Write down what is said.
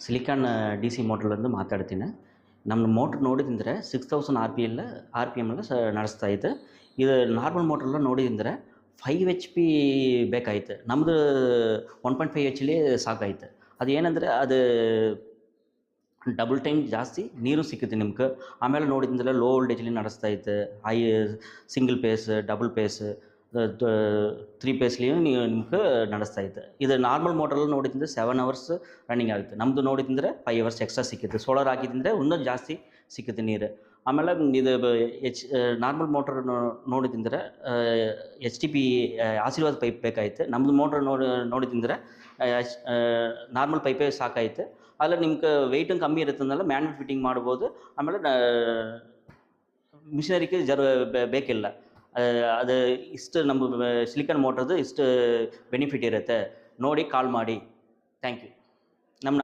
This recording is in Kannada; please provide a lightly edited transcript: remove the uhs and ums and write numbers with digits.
ಸಿಲಿಕಾನ್ ಡಿ ಸಿ ಮೋಟ್ರಲ್ಲಿಂದ ಮಾತಾಡ್ತೀನಿ. ನಮ್ಮ ಮೋಟ್ರ್ ನೋಡಿದಂದರೆ 6000 ಆರ್ ಪಿ ಎಮ್ಮಲ್ಲಿ ನಡೆಸ್ತಾ ಐತೆ. ಇದು ನಾರ್ಮಲ್ ಮೋಟ್ರೆಲ್ಲ ನೋಡಿದಂದರೆ 5 HP ಬೇಕಾಯ್ತು. ನಮ್ಮದು 1.5 Hಲಿ ಸಾಕಾಯ್ತು. ಅದು ಏನಂದರೆ ಅದು ಡಬಲ್ ಟೈಮ್ ಜಾಸ್ತಿ ನೀರು ಸಿಕ್ಕುತ್ತೆ ನಿಮ್ಗೆ. ಆಮೇಲೆ ನೋಡಿದ್ರೆ ಲೋ ವೋಲ್ಟೇಜಲ್ಲಿ ನಡೆಸ್ತಾ ಐತೆ. High single phase, double phase, 3 ಪೇಸ್ಲಿಯೂ ನಿಮ್ಗೆ ನಡೆಸ್ತಾ ಐತೆ. ಇದು ನಾರ್ಮಲ್ ಮೋಟ್ರಲ್ಲಿ ನೋಡಿದ್ರೆ 7 ಅವರ್ಸ್ ರನ್ನಿಂಗ್ ಆಗುತ್ತೆ. ನಮ್ಮದು ನೋಡಿದ್ರೆ 5 ಅವರ್ಸ್ ಎಕ್ಸ್ಟ್ರಾ ಸಿಕ್ಕುತ್ತೆ. ಸೋಲಾರ್ ಹಾಕಿದ್ರೆ ಇನ್ನೂ ಜಾಸ್ತಿ ಸಿಕ್ಕುತ್ತೆ ನೀರು. ಆಮೇಲೆ ಇದು ನಾರ್ಮಲ್ ಮೋಟ್ರ್ ನೋಡಿದ್ರೆ HTP ಆಶೀರ್ವಾದ ಪೈಪ್ ಬೇಕಾಯ್ತು. ನಮ್ಮದು ಮೋಟ್ರ್ ನೋಡಿದ್ರೆ ನಾರ್ಮಲ್ ಪೈಪೇ ಸಾಕಾಯ್ತು. அதில் ನಿಮ್ಗೆ ವೆಯ್ಟು ಕಮ್ಮಿ ಇರುತ್ತಂದಲ್ಲ ಮ್ಯಾನ್ಯಲ್ ಫಿಟ್ಟಿಂಗ್ ಮಾಡ್ಬೋದು. ಆಮೇಲೆ ಮಿಷನರಿಗೆ ಬೇಕಿಲ್ಲ. ಅದು ಇಷ್ಟು ನಮ್ಮ ಸಿಲಿಕಾನ್ ಮೋಟ್ರದ್ದು ಇಷ್ಟು ಬೆನಿಫಿಟ್ ಇರುತ್ತೆ. ನೋಡಿ ಕಾಲ್ ಮಾಡಿ. Thank you.